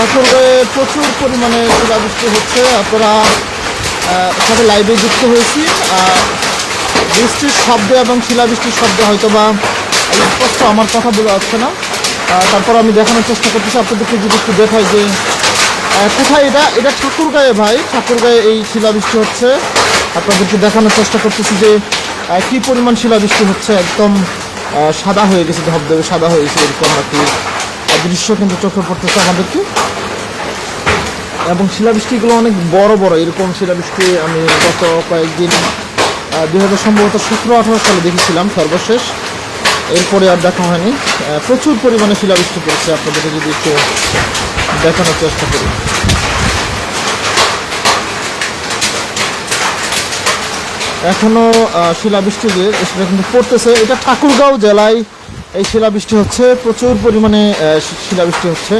ঠাকুরগাঁয়ে প্রচুর পরিমাণে শিলাবৃষ্টি হচ্ছে। আপনারা সাথে লাইভে যুক্ত হয়েছি। বৃষ্টির শব্দে এবং শিলাবৃষ্টির শব্দে হয়তো বা স্পষ্ট আমার কথা বোঝা যাচ্ছে না। তারপর আমি দেখানোর চেষ্টা করতেছি আপনাদেরকে, যদি একটু দেখাই যে কোথায় এটা ঠাকুরগাঁয়ে ভাই, ঠাকুরগাঁয়ে এই শিলাবৃষ্টি হচ্ছে। আপনাদেরকে দেখানোর চেষ্টা করতেছি যে কী পরিমাণ শিলাবৃষ্টি হচ্ছে। একদম সাদা হয়ে গেছে, ধবধবে সাদা হয়ে গেছে, এরকম একটি দৃশ্য কিন্তু চোখে পড়তেছে আমাদেরকে। এবং শিলাবৃষ্টিগুলো অনেক বড় বড়, এরকম শিলাবৃষ্টি আমি গত কয়েকদিন 2017-18 সালে দেখেছিলাম সর্বশেষ, এরপরে আর দেখা হয়নি। প্রচুর পরিমাণে শিলাবৃষ্টি পড়ছে। আপনাদেরকে যদি একটু দেখানোর চেষ্টা করি, এখনও শিলাবৃষ্টি যে সেটা কিন্তু পড়তেছে। এটা ঠাকুরগাঁও জেলায় এই শিলাবৃষ্টি হচ্ছে, প্রচুর পরিমাণে শিলাবৃষ্টি হচ্ছে।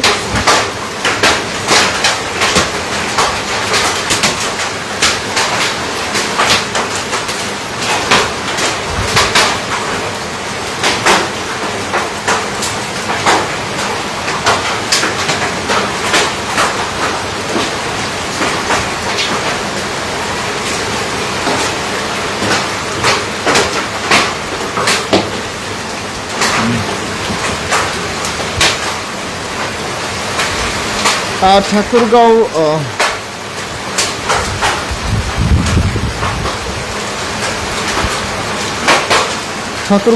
ঠাকুরগাঁও সদর